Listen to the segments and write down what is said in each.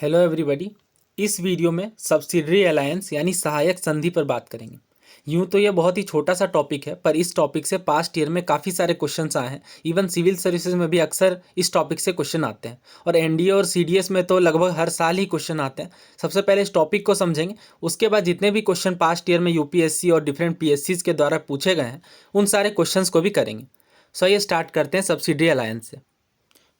Hello everybody. इस video में subsidiary alliance यानी सहायक संधि पर बात करेंगे। यूँ तो ये बहुत ही छोटा सा टॉपिक है, पर इस टॉपिक से पास्ट ईयर में काफ़ी सारे क्वेश्चंस आए हैं। इवन सिविल सर्विसेज में भी अक्सर इस टॉपिक से क्वेश्चन आते हैं, और एनडीए और सीडीएस में तो लगभग हर साल ही क्वेश्चन आते हैं। सबसे पहले इस टॉपिक को समझेंगे, उसके बाद जितने भी क्वेश्चन पास्ट ईयर में यूपीएससी और डिफरेंट पीएससीज के द्वारा पूछे गए हैं उन सारे क्वेश्चंस को भी करेंगे। सो ये स्टार्ट करते हैं सब्सिडरी अलायंस से।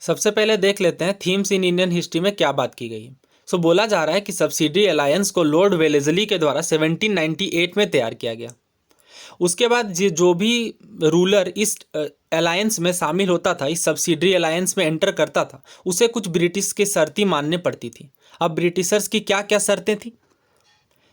सबसे पहले देख लेते हैं थीम्स इन इंडियन हिस्ट्री में क्या बात की गई है। बोला जा रहा है कि सब्सिडरी अलायंस को लॉर्ड वेलेस्ली के द्वारा 1798 में तैयार किया गया। उसके बाद जो भी रूलर इस अलायंस में शामिल होता था, इस सब्सिडरी अलायंस में एंटर करता था, उसे कुछ ब्रिटिश की शर्तें मानने पड़ती थी। अब ब्रिटिशर्स की क्या क्या शर्तें थी?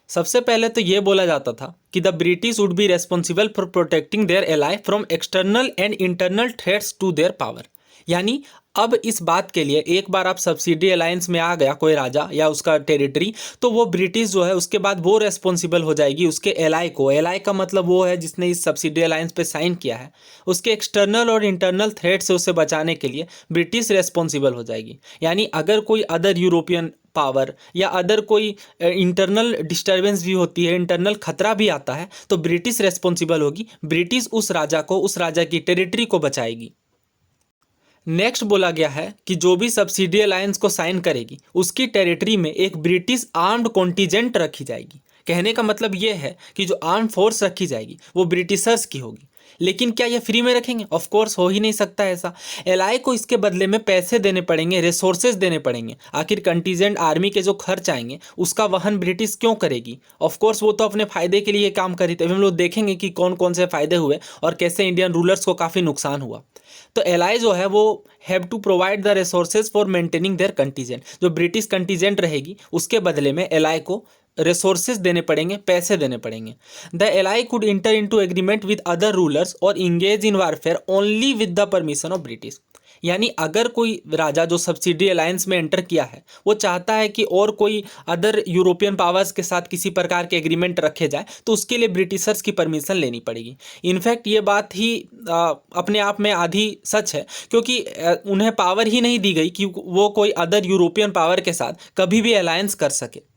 सबसे पहले तो ये बोला जाता था कि the British would be responsible for protecting their ally from external and internal threats to their power. यानी अब इस बात के लिए एक बार आप सब्सिडी अलायंस में आ गया कोई राजा या उसका टेरिटरी, तो वो ब्रिटिश जो है उसके बाद वो रेस्पॉन्सिबल हो जाएगी उसके एलाई को। एलाई का मतलब वो है जिसने इस सब्सिडी अलायंस पे साइन किया है। उसके एक्सटर्नल और इंटरनल थ्रेट से उसे बचाने के लिए ब्रिटिश रेस्पॉन्सिबल हो जाएगी। यानी अगर कोई अदर यूरोपियन पावर या अदर कोई इंटरनल डिस्टर्बेंस भी होती है, इंटरनल खतरा भी आता है, तो ब्रिटिश रेस्पॉन्सिबल होगी। ब्रिटिश उस राजा को, उस राजा की टेरिटरी को बचाएगी। नेक्स्ट बोला गया है कि जो भी सब्सिडी अलायंस को साइन करेगी उसकी टेरिटरी में एक ब्रिटिश आर्म्ड कॉन्टिजेंट रखी जाएगी। कहने का मतलब ये है कि जो आर्म फोर्स रखी जाएगी वो ब्रिटिशर्स की होगी। लेकिन क्या ये फ्री में रखेंगे? ऑफ कोर्स हो ही नहीं सकता ऐसा। एलआई को इसके बदले में पैसे देने पड़ेंगे, रिसोर्सेज देने पड़ेंगे। आखिर कंटीजेंट आर्मी के जो खर्च आएंगे उसका वहन ब्रिटिश क्यों करेगी? ऑफ कोर्स वो तो अपने फायदे के लिए काम करी थी। हम लोग देखेंगे कि कौन कौन से फायदे हुए और कैसे इंडियन रूलर्स को काफ़ी नुकसान हुआ। तो एलआई जो है वो have to provide the resources for maintaining their contingent. जो ब्रिटिश कंटीजेंट रहेगी उसके बदले में एलआई को रिसोर्सेज देने पड़ेंगे, पैसे देने पड़ेंगे। The ally could enter into agreement with other rulers और engage in warfare only with the permission of British. यानी अगर कोई राजा जो सब्सिडी अलायंस में एंटर किया है वो चाहता है कि और कोई अदर यूरोपियन पावर्स के साथ किसी प्रकार के एग्रीमेंट रखे जाए, तो उसके लिए ब्रिटिशर्स की परमिशन लेनी पड़ेगी। इनफैक्ट ये बात ही अपने आप में आधी सच है, क्योंकि उन्हें पावर ही नहीं दी गई कि वो कोई अदर यूरोपियन पावर के साथ कभी भी अलायंस कर सके।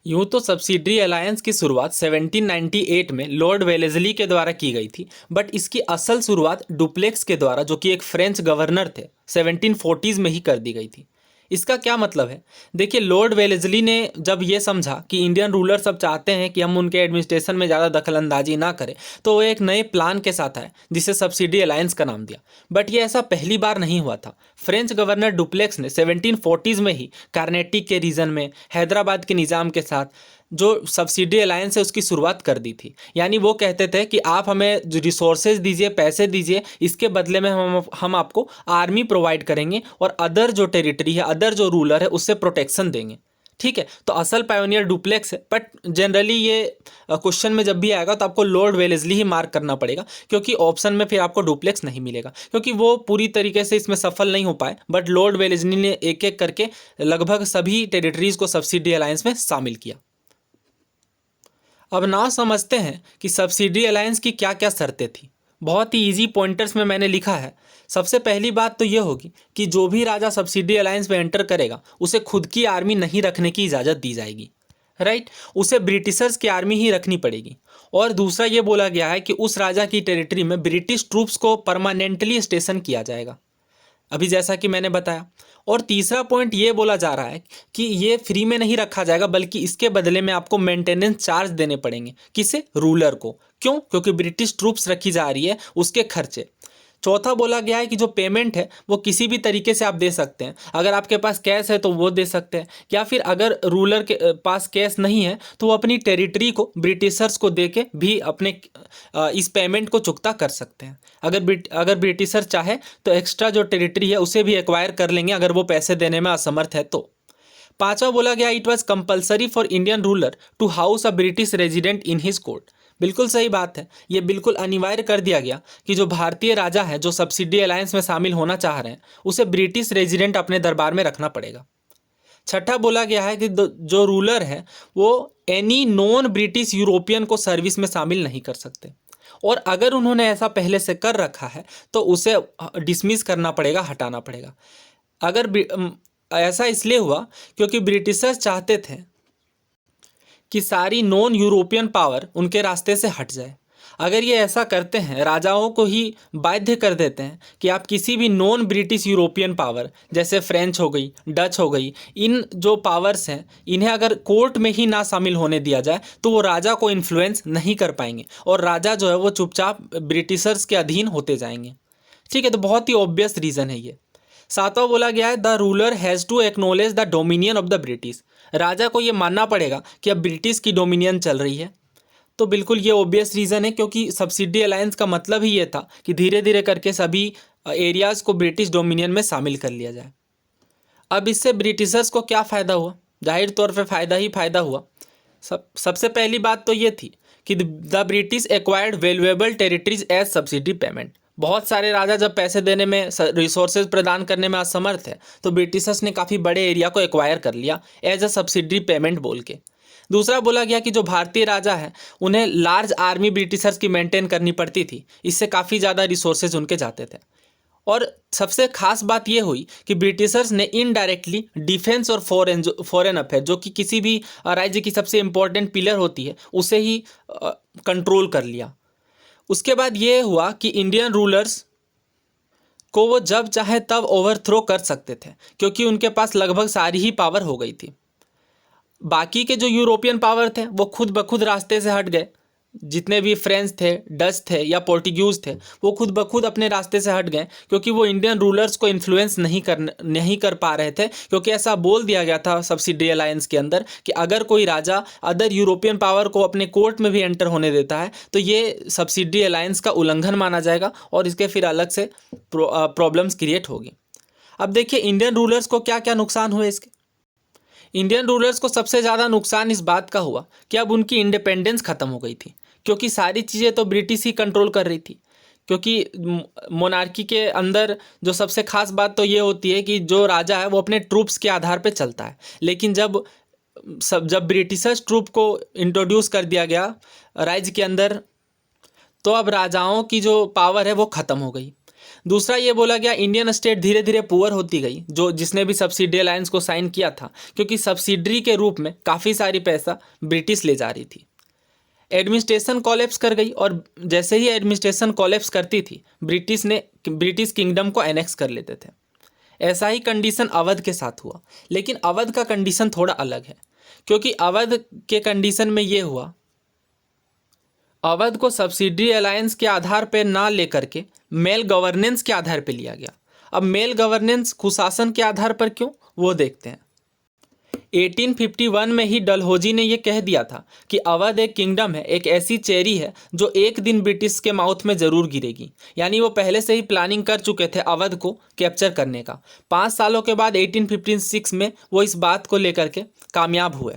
यूँ तो सब्सिडरी अलायंस की शुरुआत 1798 में लॉर्ड वेलेस्ली के द्वारा की गई थी, बट इसकी असल शुरुआत डुप्लेक्स के द्वारा, जो कि एक फ्रेंच गवर्नर थे, 1740s में ही कर दी गई थी। इसका क्या मतलब है? देखिए, लॉर्ड वेलेस्ली ने जब ये समझा कि इंडियन रूलर सब चाहते हैं कि हम उनके एडमिनिस्ट्रेशन में ज़्यादा दखलंदाजी ना करें, तो वो एक नए प्लान के साथ आए जिसे सब्सिडी अलायंस का नाम दिया। बट ये ऐसा पहली बार नहीं हुआ था। फ्रेंच गवर्नर डुप्लेक्स ने 1740s में ही कार्नेटिक के रीजन में हैदराबाद के निज़ाम के साथ जो सब्सिडी अलायंस है उसकी शुरुआत कर दी थी। यानी वो कहते थे कि आप हमें रिसोर्सेज दीजिए, पैसे दीजिए, इसके बदले में हम आपको आर्मी प्रोवाइड करेंगे और अदर जो टेरिटरी है, अदर जो रूलर है, उससे प्रोटेक्शन देंगे। ठीक है, तो असल पायोनियर डुप्लेक्स है, बट जनरली ये क्वेश्चन में जब भी आएगा तो आपको लॉर्ड वेलेस्ली ही मार्क करना पड़ेगा, क्योंकि ऑप्शन में फिर आपको डुप्लेक्स नहीं मिलेगा, क्योंकि वो पूरी तरीके से इसमें सफल नहीं हो पाए। बट लॉर्ड वेलेस्ली ने एक एक करके लगभग सभी टेरिटरीज को सब्सिडी अलायंस में शामिल किया। अब ना समझते हैं कि सब्सिडी अलायंस की क्या क्या शर्तें थी। बहुत ही इजी पॉइंटर्स में मैंने लिखा है। सबसे पहली बात तो ये होगी कि जो भी राजा सब्सिडी अलायंस में एंटर करेगा उसे खुद की आर्मी नहीं रखने की इजाज़त दी जाएगी, राइट। उसे ब्रिटिशर्स की आर्मी ही रखनी पड़ेगी। और दूसरा ये बोला गया है कि उस राजा की टेरिटरी में ब्रिटिश ट्रूप्स को परमानेंटली स्टेशन किया जाएगा, अभी जैसा कि मैंने बताया। और तीसरा पॉइंट ये बोला जा रहा है कि ये फ्री में नहीं रखा जाएगा, बल्कि इसके बदले में आपको मेंटेनेंस चार्ज देने पड़ेंगे। किसे? रूलर को। क्यों? क्योंकि ब्रिटिश ट्रूप्स रखी जा रही है, उसके खर्चे। चौथा बोला गया है कि जो पेमेंट है वो किसी भी तरीके से आप दे सकते हैं। अगर आपके पास कैश है तो वो दे सकते हैं, या फिर अगर रूलर के पास कैश नहीं है तो वो अपनी टेरिटरी को ब्रिटिशर्स को दे के भी अपने इस पेमेंट को चुकता कर सकते हैं। अगर ब्रिटिशर चाहे तो एक्स्ट्रा जो टेरिटरी है उसे भी एक्वायर कर लेंगे, अगर वो पैसे देने में असमर्थ है तो। पांचवा बोला गया, it was compulsory for Indian ruler to house a British resident in his court. बिल्कुल सही बात है, ये बिल्कुल अनिवार्य कर दिया गया कि जो भारतीय राजा है जो सब्सिडी अलायंस में शामिल होना चाह रहे हैं उसे ब्रिटिश रेजिडेंट अपने दरबार में रखना पड़ेगा। छठा बोला गया है कि जो रूलर है वो एनी नॉन ब्रिटिश यूरोपियन को सर्विस में शामिल नहीं कर सकते, और अगर उन्होंने ऐसा पहले से कर रखा है तो उसे डिसमिस करना पड़ेगा, हटाना पड़ेगा। अगर ऐसा इसलिए हुआ क्योंकि ब्रिटिशर्स चाहते थे कि सारी नॉन यूरोपियन पावर उनके रास्ते से हट जाए। अगर ये ऐसा करते हैं, राजाओं को ही बाध्य कर देते हैं कि आप किसी भी नॉन ब्रिटिश यूरोपियन पावर जैसे फ्रेंच हो गई, डच हो गई, इन जो पावर्स हैं इन्हें अगर कोर्ट में ही ना शामिल होने दिया जाए तो वो राजा को इन्फ्लुएंस नहीं कर पाएंगे और राजा जो है वो चुपचाप ब्रिटिशर्स के अधीन होते जाएंगे। ठीक है, तो बहुत ही ऑब्वियस रीज़न है ये। सातवां बोला गया है the ruler has to acknowledge the dominion of the British. राजा को ये मानना पड़ेगा कि अब ब्रिटिश की डोमिनियन चल रही है। तो बिल्कुल ये ऑब्वियस रीज़न है क्योंकि सब्सिडी अलायंस का मतलब ही ये था कि धीरे धीरे करके सभी एरियाज़ को ब्रिटिश डोमिनियन में शामिल कर लिया जाए। अब इससे ब्रिटिशर्स को क्या फ़ायदा हुआ? जाहिर तौर पे फ़ायदा ही फ़ायदा हुआ। सबसे पहली बात तो ये थी कि the British acquired valuable territories as subsidy payment. बहुत सारे राजा जब पैसे देने में, रिसोर्सेज प्रदान करने में असमर्थ है, तो ब्रिटिशर्स ने काफ़ी बड़े एरिया को एक्वायर कर लिया एज अ सब्सिडी पेमेंट बोल के। दूसरा बोला गया कि जो भारतीय राजा हैं उन्हें लार्ज आर्मी ब्रिटिशर्स की मेंटेन करनी पड़ती थी, इससे काफ़ी ज़्यादा रिसोर्सेज उनके जाते थे। और सबसे खास बात यह हुई कि ब्रिटिशर्स ने इनडायरेक्टली डिफेंस और फॉरेन अफेयर, जो कि किसी भी राज्य की सबसे इम्पोर्टेंट पिलर होती है, उसे ही कंट्रोल कर लिया। उसके बाद ये हुआ कि इंडियन रूलर्स को वो जब चाहे तब ओवरथ्रो कर सकते थे क्योंकि उनके पास लगभग सारी ही पावर हो गई थी। बाकी के जो यूरोपियन पावर थे वो खुद ब खुद रास्ते से हट गए। जितने भी फ्रेंच थे, डच थे या पोर्टुगीज थे, वो खुद ब खुद अपने रास्ते से हट गए क्योंकि वो इंडियन रूलर्स को इन्फ्लुएंस नहीं कर पा रहे थे। क्योंकि ऐसा बोल दिया गया था सब्सिडी अलायंस के अंदर कि अगर कोई राजा अदर यूरोपियन पावर को अपने कोर्ट में भी एंटर होने देता है तो ये सब्सिडी अलायंस का उल्लंघन माना जाएगा और इसके फिर अलग से प्रॉब्लम्स क्रिएट होगी। अब देखिए इंडियन रूलर्स को क्या क्या नुकसान हुए इसके। इंडियन रूलर्स को सबसे ज़्यादा नुकसान इस बात का हुआ कि अब उनकी इंडिपेंडेंस ख़त्म हो गई थी क्योंकि सारी चीज़ें तो ब्रिटिश ही कंट्रोल कर रही थी। क्योंकि मोनार्की के अंदर जो सबसे खास बात तो ये होती है कि जो राजा है वो अपने ट्रूप्स के आधार पर चलता है, लेकिन जब ब्रिटिशर्स ट्रूप को इंट्रोड्यूस कर दिया गया राज्य के अंदर तो अब राजाओं की जो पावर है वो ख़त्म हो गई। दूसरा ये बोला गया इंडियन स्टेट धीरे धीरे पुअर होती गई, जो जिसने भी सब्सिडी अलायंस को साइन किया था, क्योंकि सब्सिडरी के रूप में काफ़ी सारी पैसा ब्रिटिश ले जा रही थी। एडमिनिस्ट्रेशन कॉलेप्स कर गई और जैसे ही एडमिनिस्ट्रेशन कॉलेप्स करती थी ब्रिटिश किंगडम को एनेक्स कर लेते थे। ऐसा ही कंडीशन अवध के साथ हुआ, लेकिन अवध का कंडीशन थोड़ा अलग है क्योंकि अवध के कंडीशन में ये हुआ, अवध को सब्सिडी अलायंस के आधार पर ना लेकर के मेल गवर्नेंस के आधार पर लिया गया। अब मेल गवर्नेंस कुशासन के आधार पर क्यों, वो देखते हैं। 1851 में ही डलहौजी ने यह कह दिया था कि अवध एक किंगडम है, एक ऐसी चेरी है जो एक दिन ब्रिटिश के माउथ में ज़रूर गिरेगी। यानी वो पहले से ही प्लानिंग कर चुके थे अवध को कैप्चर करने का। 5 सालों के बाद 1856 में वो इस बात को लेकर के कामयाब हुए।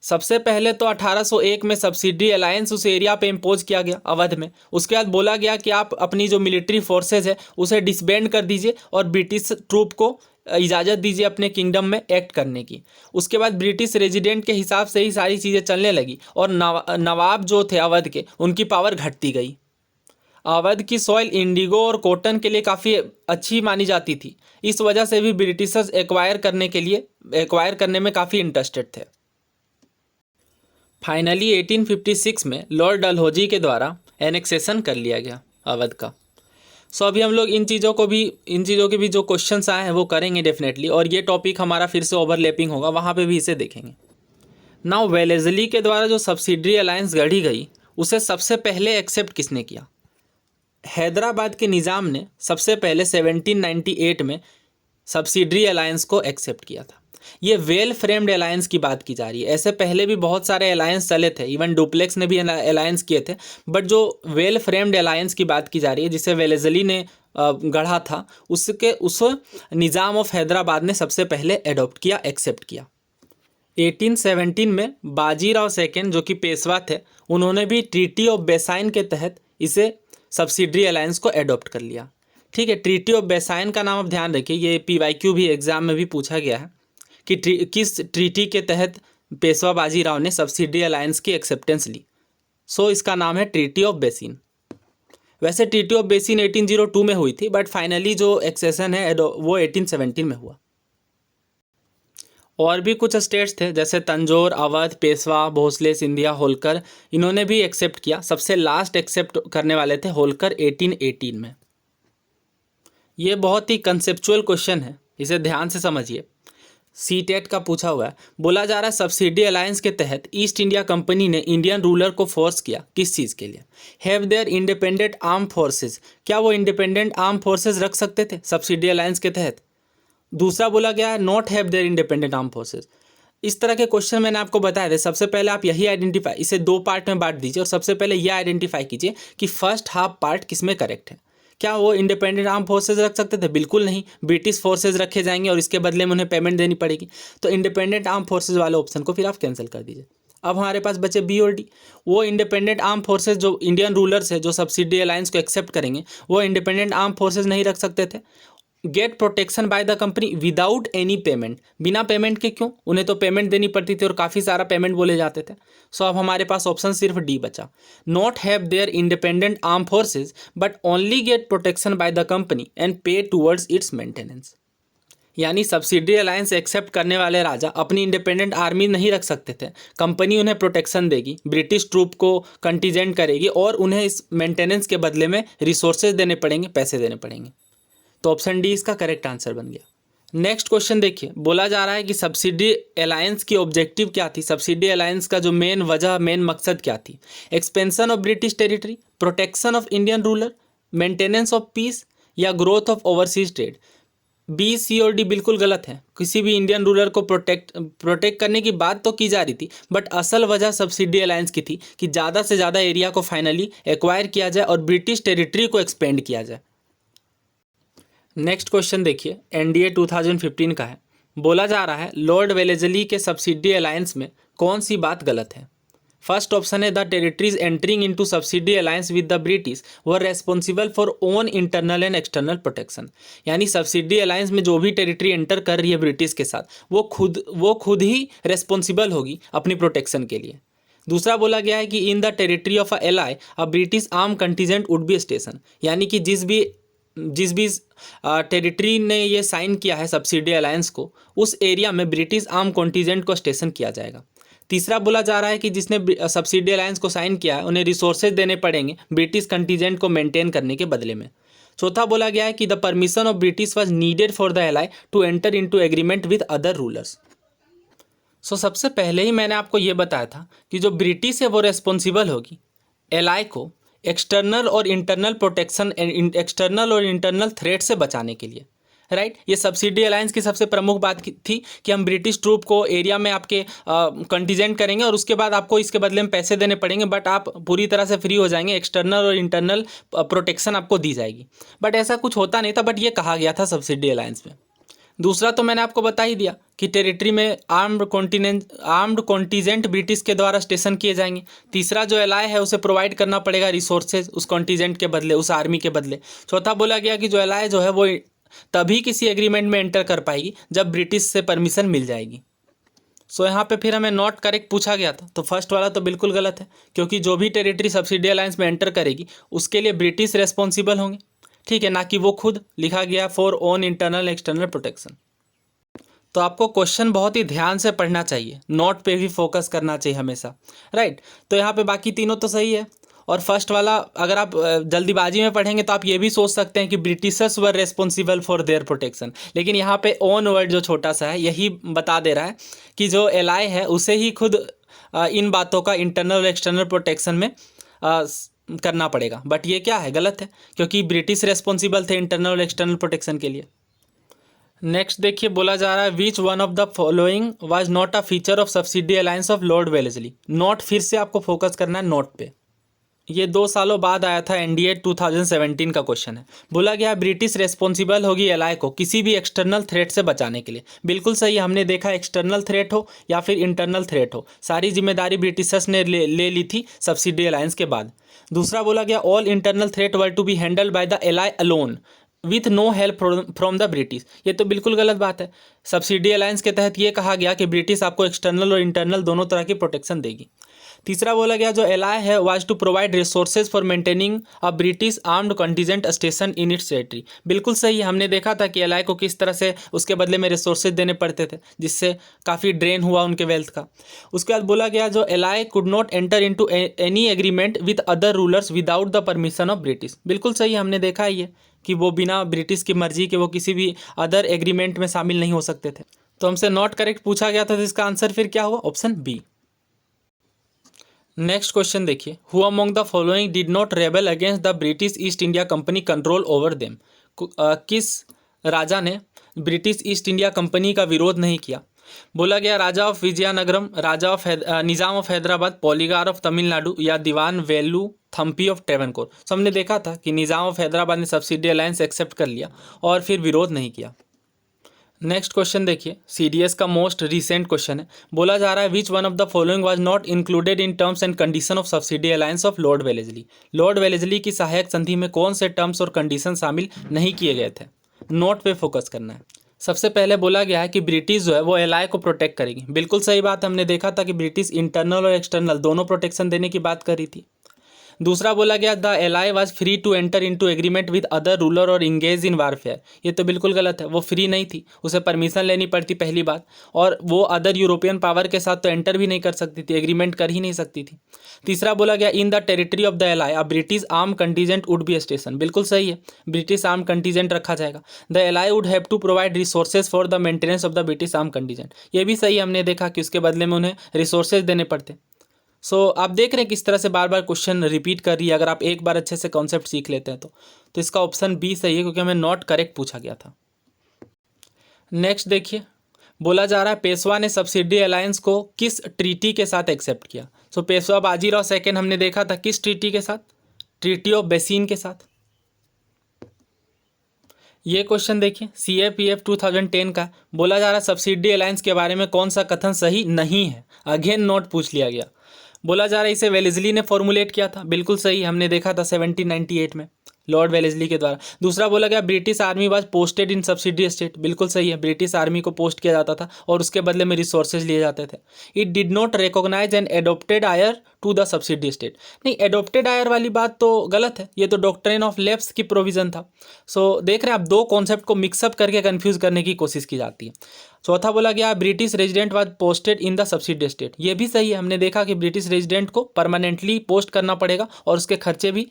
सबसे पहले तो 1801 में सब्सिडी अलायंस उस एरिया पे इम्पोज किया गया अवध में। उसके बाद बोला गया कि आप अपनी जो मिलिट्री फोर्सेज है उसे डिसबैंड कर दीजिए और ब्रिटिश ट्रूप को इजाज़त दीजिए अपने किंगडम में एक्ट करने की। उसके बाद ब्रिटिश रेजिडेंट के हिसाब से ही सारी चीज़ें चलने लगी और नवाब जो थे अवध के, उनकी पावर घटती गई। अवध की सॉइल इंडिगो और कॉटन के लिए काफ़ी अच्छी मानी जाती थी, इस वजह से भी ब्रिटिशर्स एक्वायर करने में काफ़ी इंटरेस्टेड थे। फाइनली 1856 में लॉर्ड डलहौजी के द्वारा एनेक्सेशन कर लिया गया अवध का। सो अभी हम लोग इन चीज़ों के भी जो क्वेश्चंस आए हैं वो करेंगे डेफिनेटली, और ये टॉपिक हमारा फिर से ओवरलैपिंग होगा, वहाँ पे भी इसे देखेंगे। नाउ वेलेस्ली के द्वारा जो सब्सिडी अलायंस गढ़ी गई उसे सबसे पहले एक्सेप्ट किसने किया? हैदराबाद के निज़ाम ने सबसे पहले 1798 में सब्सिडी अलायंस को एक्सेप्ट किया था। ये वेल फ्रेम्ड अलायंस की बात की जा रही है। ऐसे पहले भी बहुत सारे अलायंस चले थे, इवन डुप्लेक्स ने भी अलायंस किए थे, बट जो वेल फ्रेम्ड अलायंस की बात की जा रही है जिसे वेलेस्ली ने गढ़ा था, उस निज़ाम ऑफ हैदराबाद ने सबसे पहले एडॉप्ट किया, एक्सेप्ट किया। 1817 में बाजीराव सेकेंड जो कि पेशवा थे, उन्होंने भी ट्रीटी ऑफ बेसाइन के तहत इसे सब्सिडी अलायंस को एडॉप्ट कर लिया। ठीक है, ट्रीटी ऑफ बेसाइन का नाम आप ध्यान रखिए, ये PYQ भी एग्जाम में भी पूछा गया है कि किस ट्रीटी के तहत पेशवा बाजीराव ने सब्सिडी अलायंस की एक्सेप्टेंस ली। सो इसका नाम है ट्रीटी ऑफ बेसिन। वैसे ट्रीटी ऑफ बेसिन 1802 में हुई थी, बट फाइनली जो एक्सेशन है वो 1817 में हुआ। और भी कुछ स्टेट्स थे जैसे तंजौर, अवध, पेशवा, भोसले, सिंधिया, होलकर, इन्होंने भी एक्सेप्ट किया। सबसे लास्ट एक्सेप्ट करने वाले थे होलकर 1818 में। ये बहुत ही कंसेप्चुअल क्वेश्चन है, इसे ध्यान से समझिए। सीटेट का पूछा हुआ है। बोला जा रहा है सब्सिडी अलायंस के तहत ईस्ट इंडिया कंपनी ने इंडियन रूलर को फोर्स किया, किस चीज़ के लिए? Have their independent arm forces, क्या वो इंडिपेंडेंट आर्म फोर्सेज रख सकते थे सब्सिडी अलायंस के तहत? दूसरा बोला गया है not have their independent arm forces. इस तरह के क्वेश्चन मैंने आपको बताया था। सबसे पहले आप यही आइडेंटिफाई, इसे दो पार्ट में बांट दीजिए और सबसे पहले यह आइडेंटिफाई कीजिए कि फर्स्ट हाफ पार्ट किस में करेक्ट है। क्या वो इंडिपेंडेंट आर्म फोर्सेज रख सकते थे? बिल्कुल नहीं, ब्रिटिश फोर्सेज रखे जाएंगे और इसके बदले में उन्हें पेमेंट देनी पड़ेगी। तो इंडिपेंडेंट आर्म फोर्सेज वाले ऑप्शन को फिर आप कैंसिल कर दीजिए। अब हमारे पास बचे बी और डी। वो इंडिपेंडेंट आर्म फोर्सेज जो इंडियन रूलर्स है, जो सब्सिडी अलायंस को एक्सेप्ट करेंगे, वो इंडिपेंडेंट आर्म फोर्सेज नहीं रख सकते थे। Get protection by the company without any payment, बिना पेमेंट के क्यों? उन्हें तो पेमेंट देनी पड़ती थी और काफ़ी सारा पेमेंट बोले जाते थे। सो अब हमारे पास ऑप्शन सिर्फ डी बचा। Not have their independent arm forces but only get protection by the company and पे टूवर्ड्स इट्स मेंटेनेंस। यानी सब्सिडी अलायंस एक्सेप्ट करने वाले राजा अपनी इंडिपेंडेंट आर्मी नहीं रख सकते थे। कंपनी उन्हें प्रोटेक्शन देगी, ब्रिटिश ट्रूप को कंटीजेंट करेगी और उन्हें इस मेंटेनेंस के बदले में रिसोर्सेज देने पड़ेंगे, पैसे देने पड़ेंगे। तो ऑप्शन डी इसका करेक्ट आंसर बन गया। नेक्स्ट क्वेश्चन देखिए। बोला जा रहा है कि सब्सिडी अलायंस की ऑब्जेक्टिव क्या थी? सब्सिडी अलायंस का जो मेन मकसद क्या थी? Expansion of British territory, protection of Indian ruler, maintenance of peace या growth of overseas trade? B, C और डी बिल्कुल गलत है। किसी भी इंडियन रूलर को प्रोटेक्ट करने की बात तो की जा रही थी, बट असल वजह सब्सिडी अलायंस की थी कि ज़्यादा से ज़्यादा एरिया को फाइनली एक्वायर किया जाए और ब्रिटिश टेरिटरी को एक्सपेंड किया जाए। नेक्स्ट क्वेश्चन देखिए, एनडीए 2015 का है। बोला जा रहा है लॉर्ड वेलेस्ली के सब्सिडी अलायंस में कौन सी बात गलत है? फर्स्ट ऑप्शन है the territories entering into subsidy alliance with the British were responsible for own internal and external protection. यानी सब्सिडी अलायंस में जो भी टेरिटरी एंटर कर रही है ब्रिटिश के साथ, वो खुद ही रेस्पॉन्सिबल होगी अपनी प्रोटेक्शन के लिए। दूसरा बोला गया है कि इन the territory of a ally a British arm contingent would be station. यानी कि जिस भी टेरिटरी ने ये साइन किया है सब्सिडी अलायंस को, उस एरिया में ब्रिटिश आर्म कॉन्टीजेंट को स्टेशन किया जाएगा। तीसरा बोला जा रहा है कि जिसने सब्सिडी अलायंस को साइन किया है उन्हें रिसोर्सेज देने पड़ेंगे ब्रिटिश कंटीजेंट को मेंटेन करने के बदले में। चौथा बोला गया है कि the permission of British was needed for the ally to enter into agreement with other rulers. So सबसे पहले ही मैंने आपको ये बताया था कि जो ब्रिटिश है वो रेस्पॉन्सिबल होगी एलाई को एक्सटर्नल और इंटरनल प्रोटेक्शन, एक्सटर्नल और इंटरनल थ्रेट से बचाने के लिए, राइट। ये सब्सिडी अलायंस की सबसे प्रमुख बात थी कि हम ब्रिटिश ट्रूप को एरिया में आपके कंटीजेंट करेंगे और उसके बाद आपको इसके बदले में पैसे देने पड़ेंगे, बट आप पूरी तरह से फ्री हो जाएंगे, एक्सटर्नल और इंटरनल प्रोटेक्शन आपको दी जाएगी। बट ऐसा कुछ होता नहीं था, बट ये कहा गया था सब्सिडी अलायंस में। दूसरा तो मैंने आपको बता ही दिया कि टेरिटरी में आर्म्ड कॉन्टीजेंट ब्रिटिश के द्वारा स्टेशन किए जाएंगे। तीसरा जो एलाई है उसे प्रोवाइड करना पड़ेगा रिसोर्सेज उस कॉन्टीजेंट के बदले, उस आर्मी के बदले। चौथा बोला गया कि जो एलाई जो है वो तभी किसी एग्रीमेंट में एंटर कर पाएगी जब ब्रिटिश से परमिशन मिल जाएगी। सो यहाँ पे फिर हमें नॉट करेक्ट पूछा गया था, तो फर्स्ट वाला तो बिल्कुल गलत है, क्योंकि जो भी टेरिटरी सब्सिडी अलायंस में एंटर करेगी उसके लिए ब्रिटिश रेस्पॉन्सिबल होंगे, ठीक है, ना कि वो खुद। लिखा गया for own internal external protection. तो आपको क्वेश्चन बहुत ही ध्यान से पढ़ना चाहिए, नोट पे भी फोकस करना चाहिए हमेशा, राइट। तो यहाँ पे बाकी तीनों तो सही है, और फर्स्ट वाला अगर आप जल्दीबाजी में पढ़ेंगे तो आप ये भी सोच सकते हैं कि Britishers were responsible for their protection, लेकिन यहाँ पे ओन वर्ड जो छोटा सा है यही बता दे रहा है कि जो एलाई है उसे ही खुद इन बातों का इंटरनल और एक्सटर्नल प्रोटेक्शन में करना पड़ेगा। बट ये क्या है, गलत है, क्योंकि ब्रिटिश रेस्पॉन्सिबल थे इंटरनल और एक्सटर्नल प्रोटेक्शन के लिए। नेक्स्ट देखिए, बोला जा रहा है which one of the following was not a feature of subsidy alliance of Lord Wellesley. Not फिर से आपको फोकस करना है नॉट पे। ये 2 सालों बाद आया था, एनडीए 2017 का क्वेश्चन है। बोला गया ब्रिटिश रेस्पॉन्सिबल होगी एलाई को किसी भी एक्सटर्नल थ्रेट से बचाने के लिए। बिल्कुल सही, हमने देखा एक्सटर्नल थ्रेट हो या फिर इंटरनल थ्रेट हो, सारी जिम्मेदारी ब्रिटिशर्स ने ले ली थी सब्सिडी अलायंस के बाद। दूसरा बोला गया all internal threat were to be handled by the ally alone with no help from the British. ये तो बिल्कुल गलत बात है। सब्सिडी अलायंस के तहत ये कहा गया कि ब्रिटिश आपको एक्सटर्नल और इंटरनल दोनों तरह की प्रोटेक्शन देगी। तीसरा बोला गया जो एलाई है was to provide resources for maintaining a British armed contingent station in its territory. बिल्कुल सही, हमने देखा था कि एलाई को किस तरह से उसके बदले में रिसोर्सेज देने पड़ते थे, जिससे काफ़ी ड्रेन हुआ उनके वेल्थ का। उसके बाद बोला गया जो ally could not enter into any agreement with other rulers without the permission of British. बिल्कुल सही, हमने देखा है ये कि वो बिना ब्रिटिश की मर्जी के वो किसी भी अदर एग्रीमेंट में शामिल नहीं हो सकते थे। तो हमसे नॉट करेक्ट पूछा गया था, तो इसका आंसर फिर क्या हुआ? Option B. नेक्स्ट क्वेश्चन देखिए, who among the following did not rebel against the British East India Company control over them. किस राजा ने ब्रिटिश ईस्ट इंडिया कंपनी का विरोध नहीं किया? बोला गया Raja of Vijayanagaram, Raja of Nizam of Hyderabad, Poligar of Tamil Nadu या दीवान वेलू थम्पी ऑफ ट्रेवनकोर। तो हमने देखा था कि निजाम ऑफ हैदराबाद ने सब्सिडी अलायंस एक्सेप्ट कर लिया और फिर विरोध नहीं किया। नेक्स्ट क्वेश्चन देखिए, सीडीएस का मोस्ट रिसेंट क्वेश्चन है। बोला जा रहा है which one of the following was not included in terms and condition of subsidy alliance of Lord Wellesley. Lord Wellesley की सहायक संधि में कौन से टर्म्स और कंडीशन शामिल नहीं किए गए थे? नोट पे फोकस करना है। सबसे पहले बोला गया है कि ब्रिटिश जो है वो एलाई को प्रोटेक्ट करेगी। बिल्कुल सही बात, हमने देखा था कि ब्रिटिश इंटरनल और एक्सटर्नल दोनों प्रोटेक्शन देने की बात कर रही थी। दूसरा बोला गया the ally was free to enter into agreement with other ruler और इंगेज इन वारफेयर। ये तो बिल्कुल गलत है, वो फ्री नहीं थी, उसे परमिशन लेनी पड़ती पहली बात, और वो अदर यूरोपियन पावर के साथ तो एंटर भी नहीं कर सकती थी, एग्रीमेंट कर ही नहीं सकती थी। तीसरा बोला गया in the territory of the ally a British arm contingent would be station. बिल्कुल सही है, ब्रिटिश आर्म कंटीजेंट रखा जाएगा। The ally would have to provide resources for the maintenance of the British arm contingent. ये भी सही, हमने देखा कि उसके बदले में उन्हें रिसोर्सेज देने पड़ते। आप देख रहे हैं किस तरह से बार बार क्वेश्चन रिपीट कर रही है, अगर आप एक बार अच्छे से कॉन्सेप्ट सीख लेते हैं तो इसका ऑप्शन बी सही है, क्योंकि हमें नॉट करेक्ट पूछा गया था। नेक्स्ट देखिए, बोला जा रहा है पेशवा ने सब्सिडी अलायंस को किस ट्रीटी के साथ एक्सेप्ट किया? पेशवा बाजीराव सेकेंड हमने देखा था किस ट्रीटी के साथ? ट्रीटी ऑफ बेसिन के साथ। ये क्वेश्चन देखिए CAPF 2010 का। बोला जा रहा है सब्सिडी अलायंस के बारे में कौन सा कथन सही नहीं है? अगेन नोट पूछ लिया गया। बोला जा रहा है इसे वेलेस्ली ने फॉर्मुलेट किया था। बिल्कुल सही, हमने देखा था 1798 में लॉर्ड वेलेस्ली के द्वारा। दूसरा बोला गया British army was posted in subsidy state. बिल्कुल सही है, ब्रिटिश आर्मी को पोस्ट किया जाता था और उसके बदले में रिसोर्सेज लिए जाते थे। It did not recognize and adopted heir to the subsidy state. नहीं, एडोप्टेड आयर वाली बात तो गलत है, ये तो डॉक्ट्रिन ऑफ लेफ्ट की प्रोविजन था। देख रहे हैं आप, दो कॉन्सेप्ट को मिक्सअप करके कन्फ्यूज करने की कोशिश की जाती है। चौथा बोला गया British resident was posted in the subsidy state. ये भी सही है, हमने देखा कि ब्रिटिश रेजिडेंट को परमानेंटली पोस्ट करना पड़ेगा और उसके खर्चे भी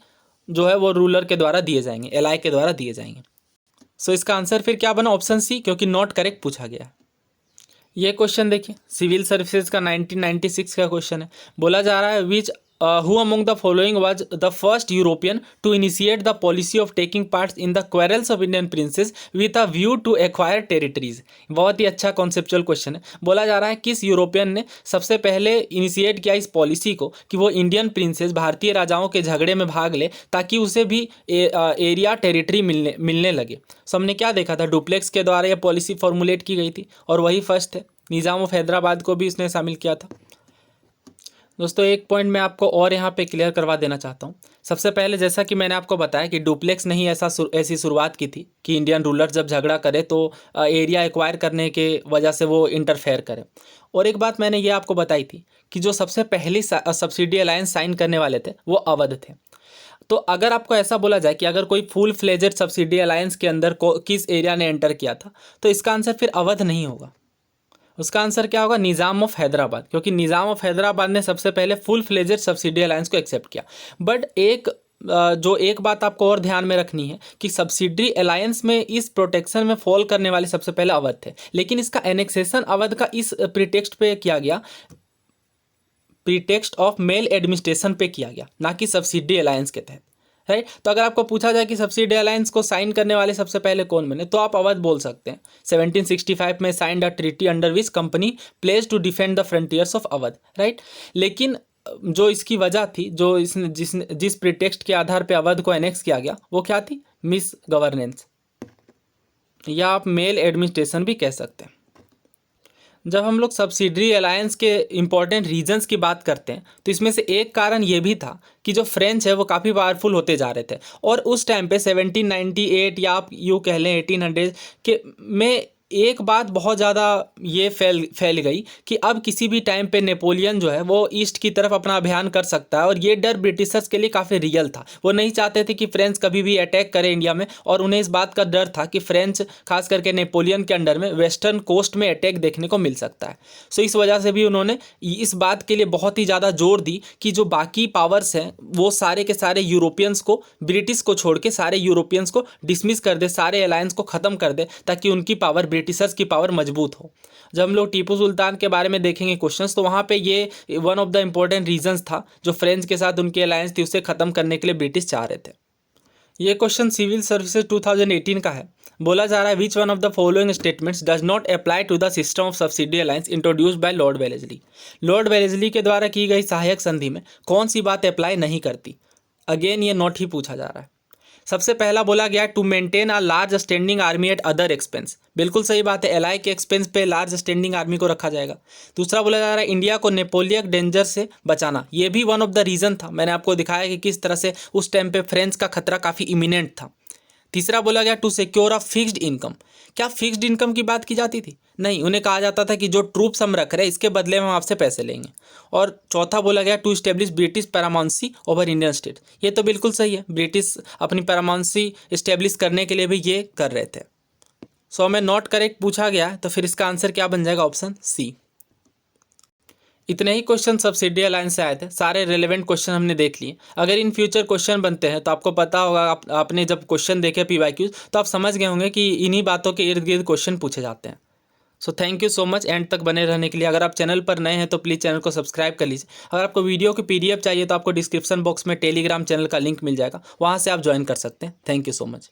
जो है वो रूलर के द्वारा दिए जाएंगे, एलाई के द्वारा दिए जाएंगे। इसका आंसर फिर क्या बना? ऑप्शन सी, क्योंकि नॉट करेक्ट पूछा गया। ये क्वेश्चन देखिए सिविल सर्विसेज का 1996 का क्वेश्चन है। बोला जा रहा है विच who among the following was the first European to initiate the policy of taking part in the quarrels of Indian princes with a view to acquire territories। बहुत ही अच्छा कॉन्सेप्चुअल क्वेश्चन है। बोला जा रहा है किस यूरोपियन ने सबसे पहले इनिशिएट किया इस पॉलिसी को कि वो इंडियन प्रिंसेस भारतीय राजाओं के झगड़े में भाग ले ताकि उसे भी एरिया टेरिटरी मिलने लगे। हमने क्या देखा था, डुप्लेक्स के द्वारा यह पॉलिसी फॉर्मुलेट की गई थी और वही फर्स्ट है। निज़ाम ऑफ हैदराबाद को भी इसने शामिल किया था। दोस्तों एक पॉइंट मैं आपको और यहाँ पे क्लियर करवा देना चाहता हूँ। सबसे पहले जैसा कि मैंने आपको बताया कि डुप्लेक्स ने ही ऐसी शुरुआत की थी कि इंडियन रूलर जब झगड़ा करे तो एरिया एक्वायर करने के वजह से वो इंटरफेयर करे। और एक बात मैंने ये आपको बताई थी कि जो सबसे पहली सब्सिडी अलायंस साइन करने वाले थे वो अवध थे। तो अगर आपको ऐसा बोला जाए कि अगर कोई फुल फ्लेजेड सब्सिडी अलायंस के अंदर किस एरिया ने एंटर किया था, तो इसका आंसर फिर अवध नहीं होगा। उसका आंसर क्या होगा? निज़ाम ऑफ हैदराबाद, क्योंकि निज़ाम ऑफ हैदराबाद ने सबसे पहले फुल फ्लेजेड सब्सिडी अलायंस को एक्सेप्ट किया। बट एक बात आपको और ध्यान में रखनी है कि सब्सिडी अलायंस में इस प्रोटेक्शन में फॉल करने वाले सबसे पहले अवध थे, लेकिन इसका एनेक्सेशन अवध का इस प्रीटेक्स्ट पे किया गया, प्रीटेक्स्ट ऑफ मेल एडमिनिस्ट्रेशन पे किया गया, ना कि सब्सिडी अलायंस के तहत, राइट। तो अगर आपको पूछा जाए कि सब्सिडी अलायंस को साइन करने वाले सबसे पहले कौन बने, तो आप अवध बोल सकते हैं। 1765 में signed a treaty under which company pledge to defend the frontiers of Awadh, right. लेकिन जो इसकी वजह थी, जो जिस प्रीटेक्स्ट के आधार पे अवध को एनेक्स किया गया, वो क्या थी? मिस गवर्नेंस, या आप मेल एडमिनिस्ट्रेशन भी कह सकते हैं। जब हम लोग सब्सिडरी अलायंस के इम्पॉर्टेंट रीजंस की बात करते हैं तो इसमें से एक कारण ये भी था कि जो फ्रेंच है वो काफ़ी पावरफुल होते जा रहे थे, और उस टाइम पे 1798 या आप यूँ कह लें 1800 के में एक बात बहुत ज़्यादा ये फैल गई कि अब किसी भी टाइम पे नेपोलियन जो है वो ईस्ट की तरफ अपना अभियान कर सकता है, और ये डर ब्रिटिशर्स के लिए काफ़ी रियल था। वो नहीं चाहते थे कि फ्रेंच कभी भी अटैक करे इंडिया में, और उन्हें इस बात का डर था कि फ्रेंच खास करके नेपोलियन के अंडर में वेस्टर्न कोस्ट में अटैक देखने को मिल सकता है। सो इस वजह से भी उन्होंने इस बात के लिए बहुत ही ज़्यादा जोर दी कि जो बाकी पावर्स हैं वो सारे के सारे यूरोपियंस को, ब्रिटिश को छोड़ के सारे यूरोपियंस को डिसमिस कर दे, सारे अलायंस को ख़त्म कर दे, ताकि उनकी पावर, ब्रिटिशर्स की पावर मजबूत हो। जब हम लोग टीपू सुल्तान के बारे में देखेंगे क्वेश्चंस, तो वहाँ पे ये one of the important reasons था, जो फ्रेंच के साथ उनकी अलायंस थी उसे ख़त्म करने के लिए ब्रिटिश चाह रहे थे। ये क्वेश्चन सिविल सर्विसेज 2018 का है। बोला जा रहा है which one of the following statements does not apply to the system of subsidy alliance introduced by Lord Wellesley. Lord Wellesley के द्वारा की गई सहायक संधि में कौन सी बात अप्लाई नहीं करती। अगेन ये नॉट ही पूछा जा रहा है। सबसे पहला बोला गया to maintain a large standing army at other expense. बिल्कुल सही बात है, एलआई के एक्सपेंस पे लार्ज स्टैंडिंग आर्मी को रखा जाएगा। दूसरा बोला जा रहा है इंडिया को नेपोलियन डेंजर से बचाना। ये भी वन ऑफ द रीज़न था, मैंने आपको दिखाया कि किस तरह से उस टाइम पे फ्रेंच का खतरा काफ़ी इमिनेंट था। तीसरा बोला गया to secure a fixed income. क्या फिक्स्ड इनकम की बात की जाती थी? नहीं, उन्हें कहा जाता था कि जो ट्रूप्स हम रख रहे हैं इसके बदले में हम आपसे पैसे लेंगे। और चौथा बोला गया to establish British paramountcy over Indian state. ये तो बिल्कुल सही है, ब्रिटिश अपनी पैरामाउंसी इस्टेब्लिश करने के लिए भी ये कर रहे थे। सो हमें नॉट करेक्ट पूछा गया, तो फिर इसका आंसर क्या बन जाएगा? Option C. इतने ही क्वेश्चन सब्सिडी अलायंस से आए थे, सारे रिलेवेंट क्वेश्चन हमने देख लिए। अगर इन फ्यूचर क्वेश्चन बनते हैं तो आपको पता होगा, आपने जब क्वेश्चन देखे PYQs तो आप समझ गए होंगे कि इन्हीं बातों के इर्द गिर्द क्वेश्चन पूछे जाते हैं। So thank you so much and तक बने रहने के लिए। अगर आप चैनल पर नए हैं तो प्लीज़ चैनल को सब्सक्राइब कर लीजिए। अगर आपको वीडियो की PDF चाहिए तो आपको डिस्क्रिप्शन बॉक्स में टेलीग्राम चैनल का लिंक मिल जाएगा, वहाँ से आप ज्वाइन कर सकते हैं। Thank you so much.